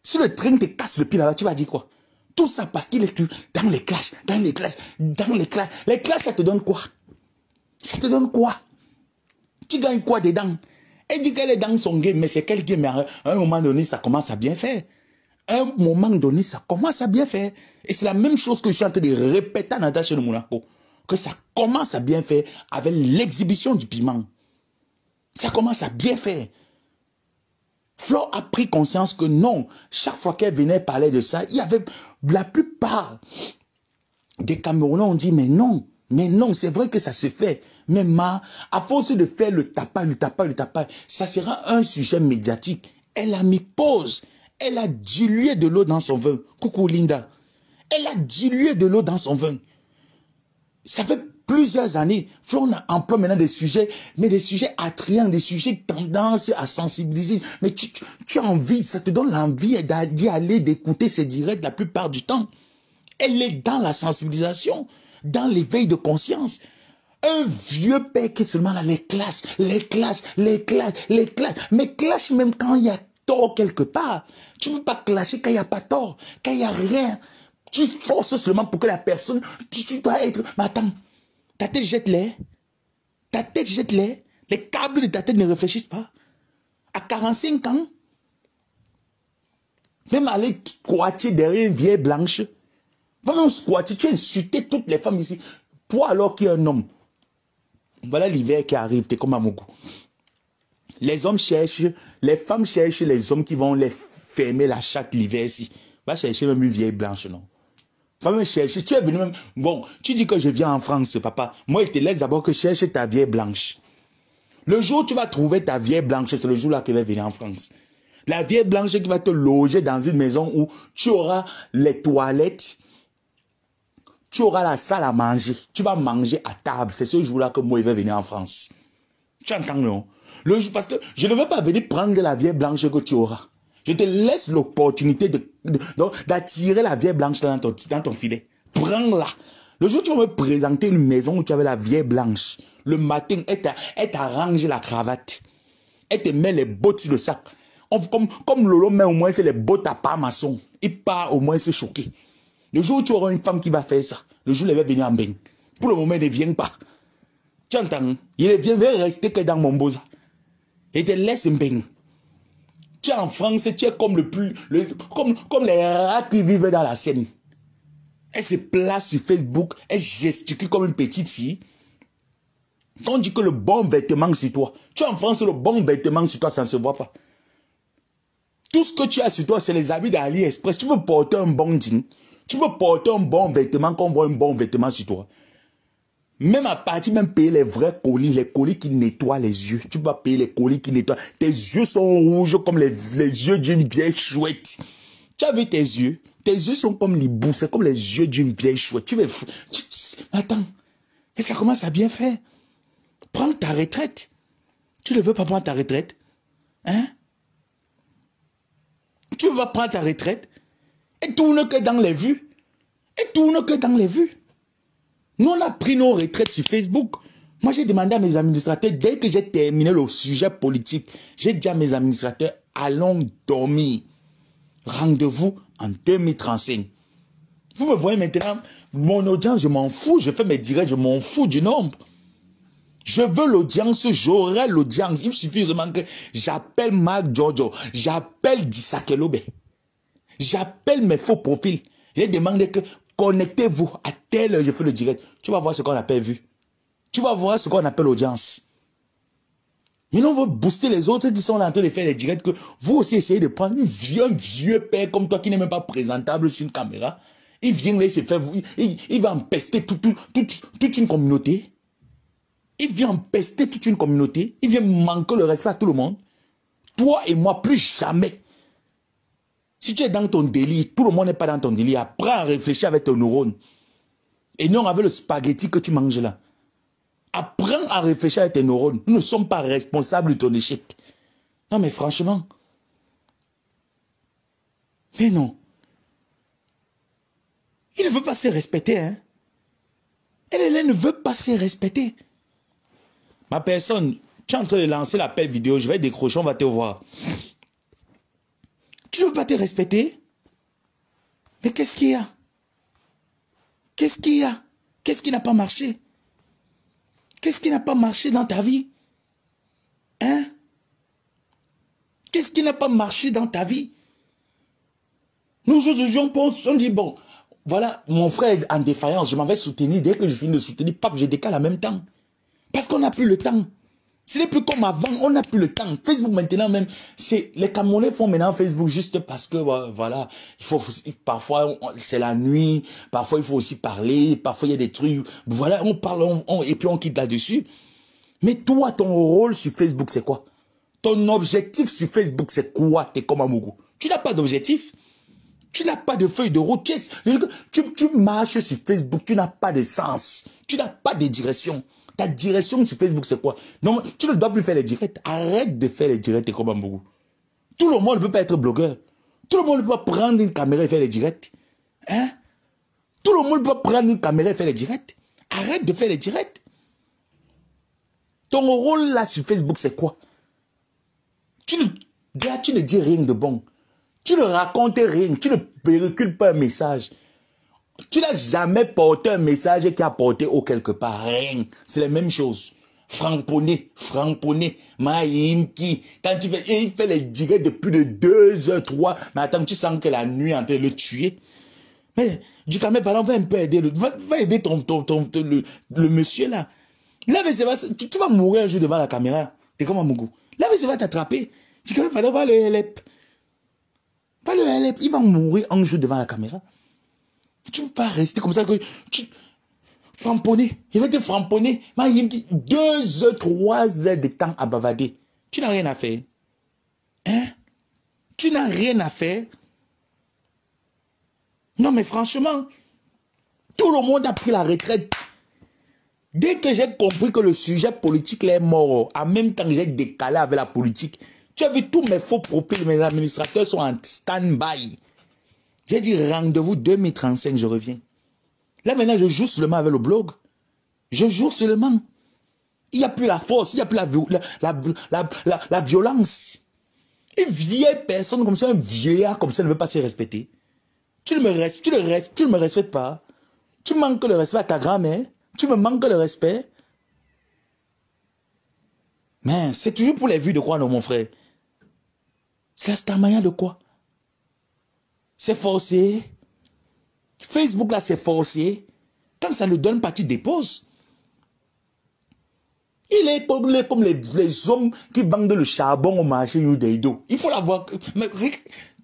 Si le train te casse le pied là-bas, tu vas dire quoi? Tout ça parce qu'il est dans les clashs. Les clashs, ça te donne quoi? Ça te donne quoi? Tu gagnes quoi dedans? Elle dit qu'elle est dans son game, mais c'est quel game? Mais à un moment donné, ça commence à bien faire. À un moment donné, ça commence à bien faire. Et c'est la même chose que je suis en train de répéter à Natacha de Monaco. Que ça commence à bien faire avec l'exhibition du piment. Ça commence à bien faire. Flo a pris conscience que non, chaque fois qu'elle venait parler de ça, il y avait la plupart des Camerounais ont dit mais non, c'est vrai que ça se fait. Mais à force de faire le tapage, ça sera un sujet médiatique. Elle a mis pause. Elle a dilué de l'eau dans son vin. Coucou Linda. Elle a dilué de l'eau dans son vin. Ça fait plusieurs années. Flo emploie maintenant des sujets, mais des sujets attrayants, des sujets tendance à sensibiliser. Mais tu as envie, ça te donne l'envie d'y aller, d'écouter ces directs la plupart du temps. Elle est dans la sensibilisation, dans l'éveil de conscience. Un vieux père qui est seulement là, les clashs. Mais clash même quand il y a tort quelque part. Tu ne peux pas clasher quand il n'y a pas tort, quand il n'y a rien. Tu forces seulement pour que la personne, tu dois être... Mais attends, ta tête jette l'air. Ta tête jette l'air. Les câbles de ta tête ne réfléchissent pas. À 45 ans, même aller squatter derrière une vieille blanche, va squatter, tu as insulté toutes les femmes ici. Toi alors qu'il y a un homme. Voilà l'hiver qui arrive, t'es comme à Mougou. Les hommes cherchent, les femmes cherchent les hommes qui vont les fermer la chatte l'hiver ici. Va chercher même une vieille blanche, non? Va me chercher, tu es venu même... Bon, tu dis que je viens en France, papa. Moi, je te laisse d'abord que cherche ta vieille blanche. Le jour où tu vas trouver ta vieille blanche, c'est le jour-là qu'elle va venir en France. La vieille blanche qui va te loger dans une maison où tu auras les toilettes, tu auras la salle à manger, tu vas manger à table. C'est ce jour-là que moi, je vais venir en France. Tu entends, non? Le jour, parce que je ne veux pas venir prendre la vieille blanche que tu auras. Je te laisse l'opportunité d'attirer la vieille blanche dans ton filet. Prends-la. Le jour où tu vas me présenter une maison où tu avais la vieille blanche, le matin, elle t'arrange la cravate. Elle te met les bottes sur le sac. Comme Lolo met au moins c'est les bottes à pas maçon. Il part au moins se choquer. Le jour où tu auras une femme qui va faire ça, le jour où elle va venir en bain. Pour le moment, elle ne vient pas. Tu entends? Il ne vient rester que dans mon boza. Et te laisse un bain. Tu es en France, tu es comme comme les rats qui vivent dans la Seine. Elle se place sur Facebook, elle gesticule comme une petite fille. Quand on dit que le bon vêtement sur toi, tu es en France, le bon vêtement sur toi, ça ne se voit pas. Tout ce que tu as sur toi, c'est les habits d'AliExpress. Tu peux porter un bon jean. Tu peux porter un bon vêtement, qu'on voit un bon vêtement sur toi. Même à partir, même payer les vrais colis, les colis qui nettoient les yeux. Tu peux pas payer les colis qui nettoient. Tes yeux sont rouges comme les yeux d'une vieille chouette. Tu as vu tes yeux? Tes yeux sont comme les bouts, c'est comme les yeux d'une vieille chouette. Attends, et ça commence à bien faire. Prends ta retraite. Tu ne veux pas prendre ta retraite? Hein? Tu ne veux pas prendre ta retraite? Et tourne que dans les vues. Et tourne que dans les vues. Nous, on a pris nos retraites sur Facebook. Moi, j'ai demandé à mes administrateurs, dès que j'ai terminé le sujet politique, j'ai dit à mes administrateurs, allons dormir. Rendez-vous en 2035. Vous me voyez maintenant, mon audience, je m'en fous. Je fais mes directs, je m'en fous du nombre. Je veux l'audience, j'aurai l'audience. Il suffit seulement que j'appelle Marc Giorgio, j'appelle Dissakelobe, j'appelle mes faux profils. J'ai demandé que connectez-vous à tel heure, je fais le direct. Tu vas voir ce qu'on appelle vue. Tu vas voir ce qu'on appelle audience. Mais on veut booster les autres qui sont là en train de faire les directs, que vous aussi essayez de prendre un vieux père comme toi qui n'est même pas présentable sur une caméra. Il vient là, il se fait, il va empester toute une communauté. Il vient empester toute une communauté. Il vient manquer le respect à tout le monde. Toi et moi, plus jamais. Si tu es dans ton délire, tout le monde n'est pas dans ton délire. Apprends à réfléchir avec tes neurones. Et non avec le spaghetti que tu manges là. Apprends à réfléchir avec tes neurones. Nous ne sommes pas responsables de ton échec. Non mais franchement. Mais non. Il ne veut pas se respecter. Hein? Elle ne veut pas se respecter. Ma personne, tu es en train de lancer l'appel vidéo, je vais décrocher, on va te voir. Tu ne veux pas te respecter? Mais qu'est-ce qu'il y a? Qu'est-ce qu'il y a? Qu'est-ce qui n'a pas marché? Qu'est-ce qui n'a pas marché dans ta vie? Hein? Qu'est-ce qui n'a pas marché dans ta vie? Nous aujourd'hui, on dit, bon, voilà, mon frère est en défaillance, je m'en vais soutenir. Dès que je finis de soutenir, pap, je décale en même temps. Parce qu'on n'a plus le temps. Ce n'est plus comme avant, on n'a plus le temps. Facebook maintenant même, les Camerounais font maintenant Facebook juste parce que, voilà, parfois c'est la nuit, parfois il faut aussi parler, parfois il y a des trucs, voilà, on parle, et puis on quitte là-dessus. Mais toi, ton rôle sur Facebook, c'est quoi? Ton objectif sur Facebook, c'est quoi? T'es comme Amougou. Tu n'as pas d'objectif. Tu n'as pas de feuille de route. Tu marches sur Facebook, tu n'as pas de sens. Tu n'as pas de direction. Ta direction sur Facebook, c'est quoi? Non, tu ne dois plus faire les directs. Arrête de faire les directs, t'es comme Amougou. Tout le monde ne peut pas être blogueur. Tout le monde ne peut pas prendre une caméra et faire les directs. Hein? Tout le monde peut prendre une caméra et faire les directs. Arrête de faire les directs. Ton rôle là sur Facebook, c'est quoi? Tu ne dis rien de bon. Tu ne racontes rien. Tu ne véhicules pas un message. Tu n'as jamais porté un message qui a porté au quelque part. Rien. C'est la même chose. Franponné, Maïnki. Quand tu fais, et il fait les directs de plus de 2 heures, 3. Mais attends, tu sens que la nuit est en train de le tuer. Mais du coup, par exemple, va un peu aider, va aider le monsieur là. Là, tu vas mourir un jour devant la caméra. T'es comme un mougou. Là, il va t'attraper. Tu vas le LEP. Pas le LEP. Il va mourir un jour devant la caméra. Tu ne peux pas rester comme ça que tu framponner. Il va te framponner. 2 heures, 3 heures de temps à bavader. Tu n'as rien à faire. Hein? Tu n'as rien à faire. Non, mais franchement, tout le monde a pris la retraite. Dès que j'ai compris que le sujet politique est mort, en même temps que j'ai décalé avec la politique, tu as vu tous mes faux profils, mes administrateurs sont en stand-by. J'ai dit rendez-vous 2035, je reviens. Là maintenant, je joue seulement avec le blog. Je joue seulement. Il n'y a plus la force, il n'y a plus la violence. Une vieille personne comme ça, un vieillard comme ça ne veut pas se respecter. Tu ne me respectes pas. Tu manques le respect à ta grand-mère. Tu me manques le respect. Mais c'est toujours pour les vues de quoi, non, mon frère? C'est la stamaya de quoi? C'est forcé. Facebook, là, c'est forcé. Quand ça ne donne pas, tu déposes. Il est comme les hommes qui vendent le charbon au marché Udeido. Il faut l'avoir. Mais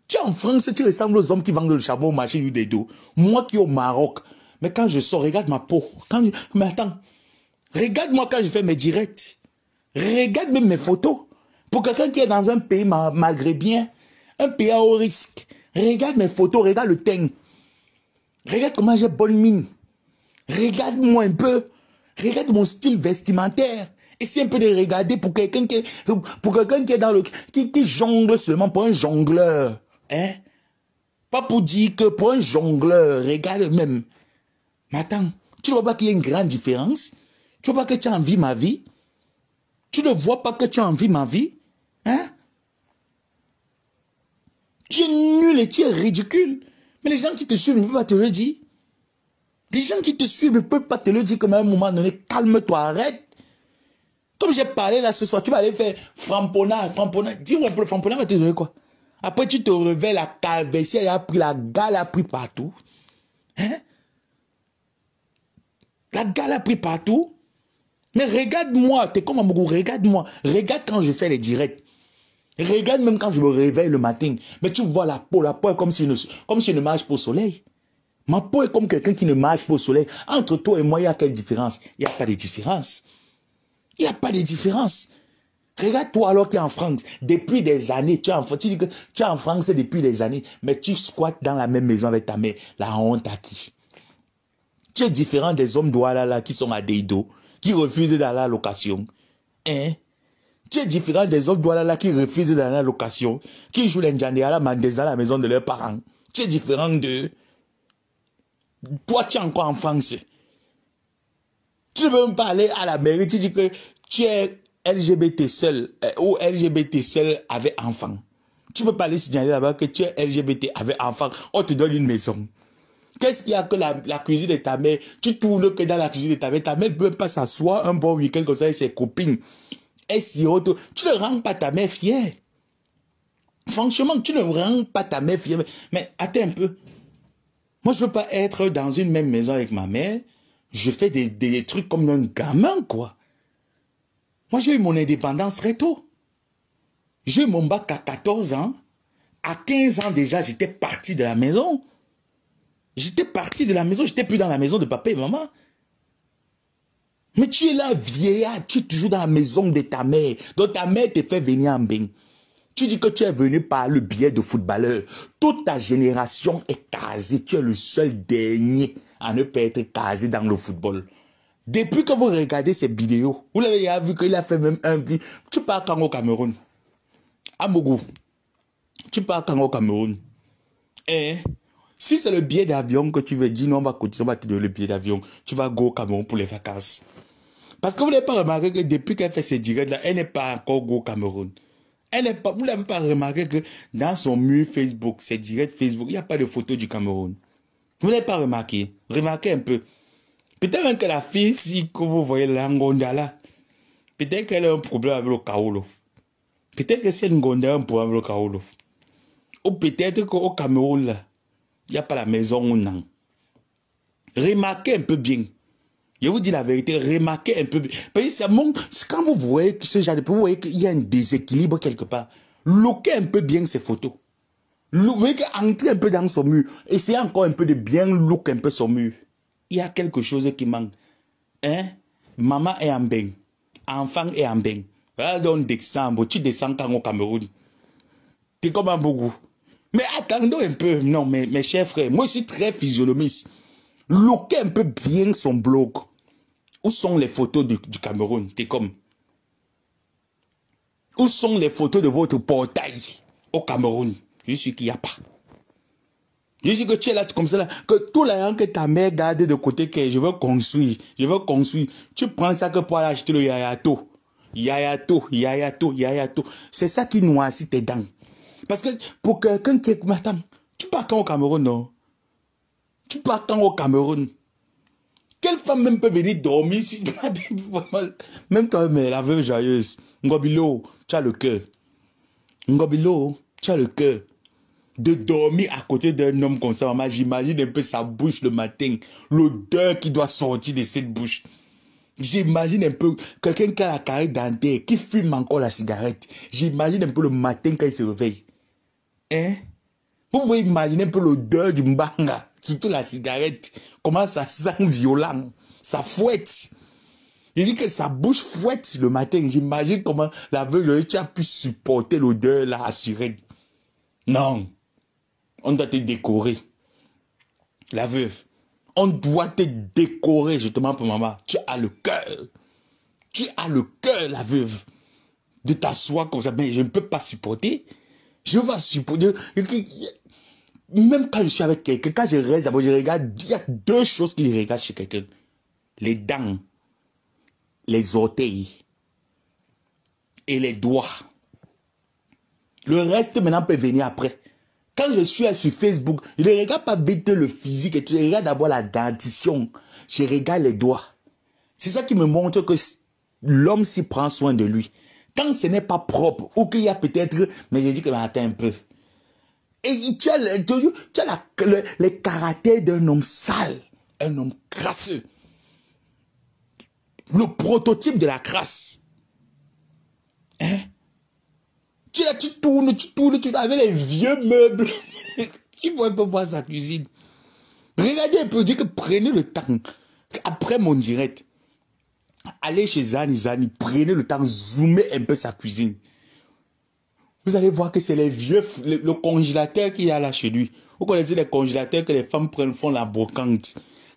tu es en France, tu ressembles aux hommes qui vendent le charbon au marché Udeido. Moi qui est au Maroc. Mais quand je sors, regarde ma peau. Mais attends. Regarde-moi quand je fais mes directs. Regarde même mes photos. Pour quelqu'un qui est dans un pays malgré bien, un pays à haut risque. Regarde mes photos, regarde le teint. Regarde comment j'ai bonne mine. Regarde-moi un peu. Regarde mon style vestimentaire. Essaye un peu de regarder pour quelqu'un qui est dans le... Qui jongle seulement pour un jongleur. Hein? Pas pour dire que pour un jongleur, regarde même. Mais attends, tu ne vois pas qu'il y a une grande différence? Tu ne vois pas que tu as envie ma vie? Tu ne vois pas que tu as envie ma vie? Hein? Tu es nul et tu es ridicule. Mais les gens qui te suivent ne peuvent pas te le dire. Les gens qui te suivent ne peuvent pas te le dire comme à un moment donné. Calme-toi, arrête. Comme j'ai parlé là ce soir, tu vas aller faire framponnage. Dis-moi un peu, le framponnage va te donner quoi? Après, tu te réveilles, la calvessière a pris, la gale a pris partout. Hein? La gale a pris partout. Mais regarde-moi, t'es comme un mougou, regarde-moi. Regarde quand je fais les directs. Regarde même quand je me réveille le matin. Mais tu vois la peau est comme si je ne marche pas au soleil. Ma peau est comme quelqu'un qui ne marche pas au soleil. Entre toi et moi, il y a quelle différence? Il n'y a pas de différence. Il n'y a pas de différence. Regarde-toi alors qui es en France. Depuis des années, tu dis que tu es en France depuis des années, mais tu squattes dans la même maison avec ta mère. La honte à qui? Tu es différent des hommes d'Oualala qui sont à Deido, qui refusent d'aller à la location. Hein? Tu es différent des hommes d'Oualala qui refusent d'aller à la location, qui jouent l'Indjandé à la Mandesa à la maison de leurs parents. Tu es différent d'eux. Toi, tu es encore en France. Tu ne veux même pas aller à la mairie, tu dis que tu es LGBT seul ou LGBT seul avec enfant. Tu ne peux pas aller signaler là-bas que tu es LGBT avec enfant. On te donne une maison. Qu'est-ce qu'il y a que la cuisine de ta mère? Tu tournes que dans la cuisine de ta mère. Ta mère ne peut pas s'asseoir un bon week-end comme ça avec ses copines. Et si tu ne rends pas ta mère fière. Franchement, tu ne rends pas ta mère fière. Mais attends un peu. Moi, je ne peux pas être dans une même maison avec ma mère. Je fais des trucs comme un gamin, quoi. Moi, j'ai eu mon indépendance très tôt. J'ai eu mon bac à 14 ans. À 15 ans déjà, j'étais parti de la maison. J'étais parti de la maison. J'étais plus dans la maison de papa et maman. Mais tu es là, vieillard. Tu es toujours dans la maison de ta mère. Donc ta mère te fait venir en bain. Tu dis que tu es venu par le biais de footballeur. Toute ta génération est casée. Tu es le seul dernier à ne pas être casé dans le football. Depuis que vous regardez ces vidéos, vous l'avez vu qu'il a fait même un petit... Tu pars quand au Cameroun? À Mogou. Tu pars quand au Cameroun? Eh? Si c'est le billet d'avion que tu veux dire, non, on va continuer, on va te donner le billet d'avion. Tu vas go au Cameroun pour les vacances. Parce que vous n'avez pas remarqué que depuis qu'elle fait ces directs-là, elle n'est pas encore go au Cameroun. Elle n'est pas, vous n'avez pas remarqué que dans son mur Facebook, ses directs Facebook, il n'y a pas de photo du Cameroun. Vous n'avez pas remarqué? Remarquez un peu. Peut-être même que la fille, si que vous voyez la Ngondala, peut-être qu'elle a un problème avec le Kaolo. Peut-être que c'est une Ngonda un problème avec le Kaolo. Ou peut-être qu'au Cameroun, là, il n'y a pas la maison où non. Remarquez un peu bien. Je vous dis la vérité, remarquez un peu bien. Parce que ça montre, quand vous voyez ce genre de... Vous voyez qu'il y a un déséquilibre quelque part. Lookez un peu bien ces photos. Vous voyez qu'entrer un peu dans son mur. Essayez encore un peu de bien look un peu son mur. Il y a quelque chose qui manque. Hein? Maman est en bain. Enfant est en bain. Voilà donc décembre. Tu descends quand au Cameroun. Tu es comme un Bougou. Mais attendons un peu. Non, mes chers frères, moi je suis très physionomiste. Lookez un peu bien son blog. Où sont les photos du Cameroun? T'es comme. Où sont les photos de votre portail au Cameroun? Je suis qu'il n'y a pas. Je dis que tu es là comme ça, là, que tout l'argent que ta mère garde de côté, que je veux construire, tu prends ça que pour aller acheter le yayato. Yayato. C'est ça qui noircit tes dents. Parce que pour quelqu'un qui est... Attends, tu pars quand au Cameroun, non? Tu pars quand au Cameroun? Quelle femme même peut venir dormir ici? Même toi, mais la veuve joyeuse. Ngobilo, tu as le cœur. Ngobilo, tu as le cœur. De dormir à côté d'un homme comme ça, maman, j'imagine un peu sa bouche le matin, l'odeur qui doit sortir de cette bouche. J'imagine un peu quelqu'un qui a la carrière dentaire, qui fume encore la cigarette. J'imagine un peu le matin quand il se réveille. Hein? Vous pouvez imaginer un peu l'odeur du mbanga, surtout la cigarette, comment ça sent violent, ça fouette. Je dis que sa bouche fouette le matin, j'imagine comment la veuve, tu as pu supporter l'odeur là, assurée. Non. On doit te décorer. La veuve. On doit te décorer justement pour maman. Tu as le cœur. Tu as le cœur, la veuve. De t'asseoir comme ça. Mais je ne peux pas supporter. Je ne peux pas supporter. Même quand je suis avec quelqu'un, quand je reste d'abord, je regarde. Il y a deux choses qu'il regarde chez quelqu'un. Les dents. Les orteils. Et les doigts. Le reste maintenant peut venir après. Quand je suis sur Facebook, je ne regarde pas vite le physique, et je regarde d'abord la dentition. Je regarde les doigts. C'est ça qui me montre que l'homme s'y prend soin de lui. Quand ce n'est pas propre, ou qu'il y a peut-être... Mais je dis que attends un peu. Et tu as les caractères d'un homme sale, un homme crasseux. Le prototype de la crasse. Hein? Tu tournes avec les vieux meubles. Il faut un peu voir sa cuisine. Regardez un peu, dis que prenez le temps. Après mon direct, allez chez Zani, prenez le temps, zoomez un peu sa cuisine. Vous allez voir que c'est les vieux, le congélateur qu'il y a là chez lui. Vous connaissez les congélateurs que les femmes font la brocante.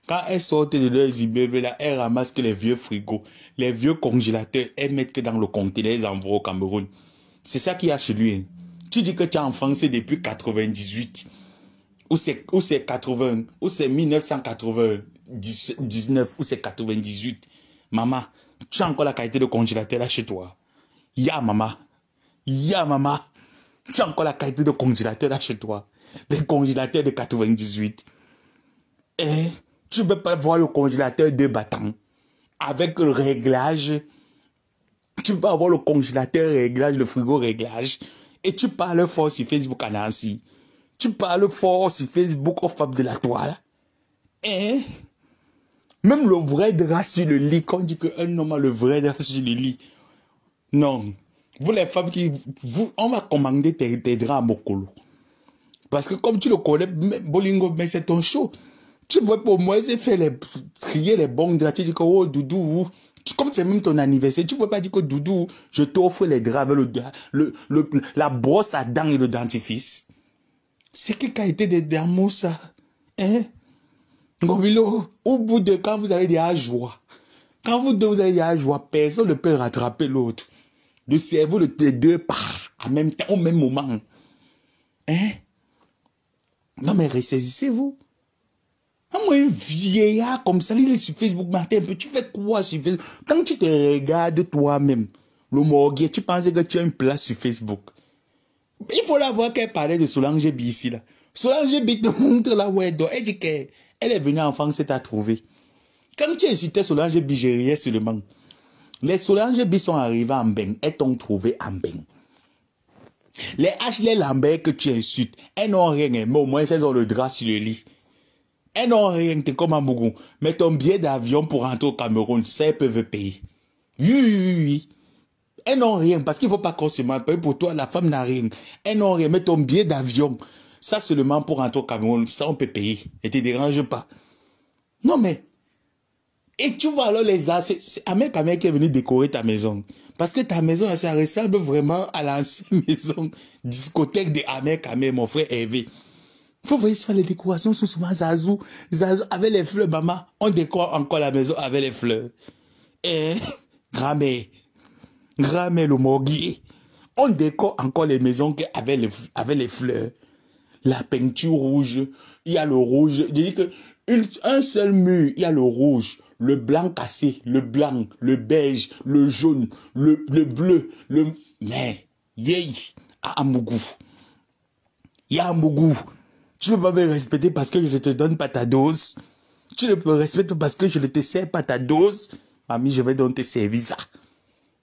Quand elles sortent de leurs immeubles là, elles ramassent que les vieux frigos, les vieux congélateurs, elles mettent que dans le conteneur, elles envoient au Cameroun. C'est ça qu'il y a chez lui. Hein. Tu dis que tu as enfoncé depuis 98. Ou c'est 80. Ou c'est 1999. Ou c'est 98. Maman, tu as encore la qualité de congélateur là chez toi. Maman. Maman. Tu as encore la qualité de congélateur là chez toi. Les congélateurs de 98. Et tu ne peux pas voir le congélateur de battant. Avec le réglage. Tu peux avoir le congélateur réglage, le frigo réglage. Et tu parles fort sur Facebook à Nancy. Tu parles fort sur Facebook aux femmes de la toile. Hein? Même le vrai drap sur le lit, quand on dit qu'un homme a le vrai drap sur le lit. Non. Vous les femmes on va commander tes draps à Mokolo. Parce que comme tu le connais, Bolingo, mais c'est ton show. Tu vois, pour moi, c'est trier les bons draps. Tu dis que, oh, Doudou, comme c'est même ton anniversaire, tu ne peux pas dire que Doudou, je t'offre les draps avec la brosse à dents et le dentifrice. C'est quelle qualité de d'amour, ça? Hein? Gomilo, au bout de quand vous avez des joie, quand vous deux vous avez des joie, personne ne peut rattraper l'autre. Le cerveau de les deux part en même temps, au même moment. Hein? Non, mais ressaisissez-vous. Moi, un vieillard comme ça, il est sur Facebook, Martin, tu fais quoi sur Facebook? Quand tu te regardes toi-même, le morgue, tu penses que tu as une place sur Facebook. Il faut la voir qu'elle parlait de Solange B ici, là. Solange B te montre là où elle doit. Elle dit qu'elle est venue en France et t'a trouvé. Quand tu insultais Solange B, j'ai riais seulement. Les Solange B sont arrivés en bain. Elles t'ont trouvé en bain. Les Ashley Lambert que tu insultes, elles n'ont rien, mais au moins elles ont le drap sur le lit. Elles n'ont rien, t'es comme un Mougou. Mais ton billet d'avion pour rentrer au Cameroun, ça, elles peuvent payer. Oui. Elles n'ont rien, parce qu'il ne faut pas qu'on se paye pour toi, la femme n'a rien. Elles n'ont rien, mais ton billet d'avion, ça seulement pour rentrer au Cameroun, ça on peut payer. Et te dérange pas. Non mais, et tu vois alors les as, c'est Ahmed Kamel qui est venu décorer ta maison. Parce que ta maison, ça ressemble vraiment à l'ancienne maison discothèque de Ahmed Kamel, mon frère Hervé. Il faut voir les décorations sont souvent Zazou. Zazou avec les fleurs, maman. On décore encore la maison avec les fleurs. Et grand-mère le morguier. On décore encore les maisons avec les fleurs. La peinture rouge. Il y a le rouge. Je dis que un seul mur, il y a le rouge, le blanc cassé, le blanc, le beige, le jaune, le bleu, mais, à Amougou. Il y a Amougou. Tu ne peux pas me respecter parce que je ne te donne pas ta dose. Tu ne peux me respecter parce que je ne te sers pas ta dose. Mamie, je vais donc te servir ça.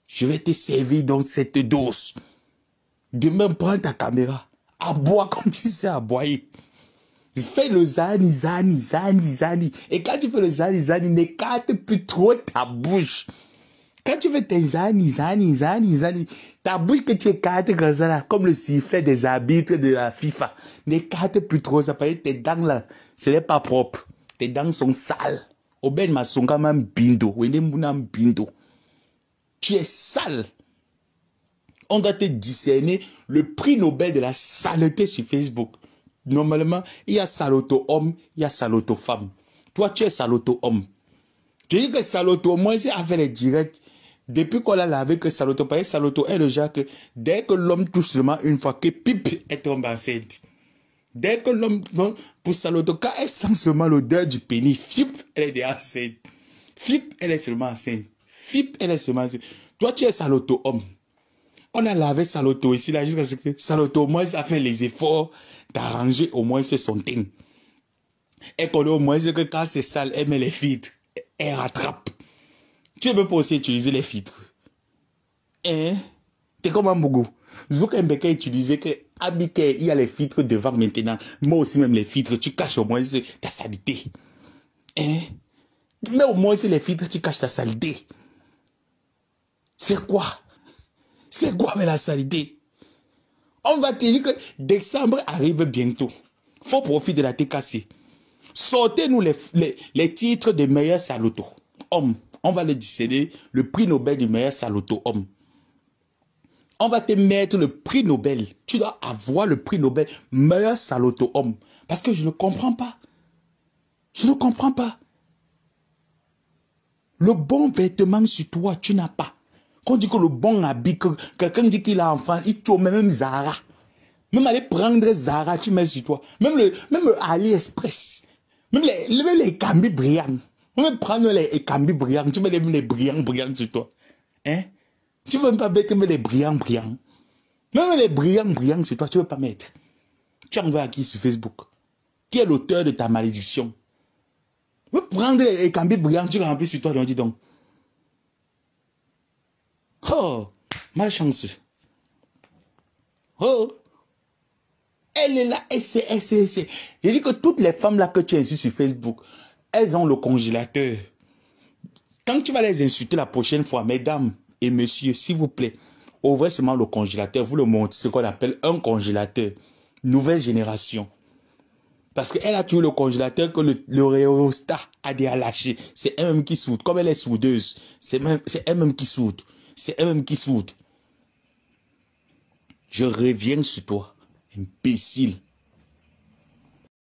Je vais te servir donc cette dose. Demain, prends ta caméra. Aboie comme tu sais aboyer. Fais le zani. Et quand tu fais le zani, n'écarte plus trop ta bouche. Quand tu fais tes zani, ta bouche que tu écartes comme ça, là, comme le sifflet des arbitres de la FIFA, n'écarte plus trop, ça paraît tes dents là, ce n'est pas propre. Tes dents sont sales. Oben Masonga mam bindo, bindo. Tu es sale. On doit te discerner le prix Nobel de la saleté sur Facebook. Normalement, il y a saloto homme, il y a saloto femme. Toi, tu es saloto homme. Tu dis que saloto, moi, c'est avec les directs. Depuis qu'on l'a lavé, que saloto, parce que saloto est le genre que dès que l'homme touche seulement une fois, que pipe, elle tombe enceinte. Dès que l'homme, pour saloto, quand elle sent seulement l'odeur du pénis, fip, elle est déjà enceinte. Fip, elle est seulement enceinte. Fip, elle est seulement enceinte. Toi, tu es saloto homme. On a lavé saloto ici, là, jusqu'à ce que saloto, au moins, ça fait les efforts d'arranger au moins son teint. Et qu'on au moins, que quand c'est sale, elle met les filtres. Elle rattrape. Tu ne peux pas aussi utiliser les filtres. Hein? T'es comme un bougou. Zouk Mbeka utilisait que Abike, il y a les filtres devant maintenant. Moi aussi, même les filtres, tu caches au moins ta saleté. Hein? Mais au moins, si les filtres, tu caches ta saleté. C'est quoi? C'est quoi avec la saleté? On va te dire que décembre arrive bientôt. Faut profiter de la TKC. Sortez-nous les titres de meilleurs saloto. Homme. On va le discerner le prix Nobel du meilleur saloto homme. On va te mettre le prix Nobel. Tu dois avoir le prix Nobel meilleur saloto homme. Parce que je ne comprends pas. Je ne comprends pas. Le bon vêtement sur toi, tu n'as pas. Quand on dit que le bon habit, quelqu'un dit qu'il a enfant, il tourne même Zara. Même aller prendre Zara, tu mets sur toi. Même le AliExpress. Même les cambis brillants. Même prendre les cambis brillants, tu mets les brillants sur toi. Hein? Tu ne veux même pas mettre les brillants. Même les brillants sur toi, tu ne veux pas mettre. Tu en veux à qui sur Facebook? Qui est l'auteur de ta malédiction? Tu veux prendre les cambis brillants, tu remplis sur toi, donc dis donc. Oh, malchance. Oh, elle est là, c'est. Je dis que toutes les femmes là que tu insultes sur Facebook, elles ont le congélateur. Quand tu vas les insulter la prochaine fois, mesdames et messieurs, s'il vous plaît, ouvrez seulement le congélateur. Vous le montrez, ce qu'on appelle un congélateur. Nouvelle génération. Parce qu'elle a tué le congélateur que le rhéostat a déjà lâché. C'est elle-même qui soude. Comme elle est soudeuse, c'est elle-même qui soude. C'est elle-même qui soude. Je reviens sur toi, imbécile.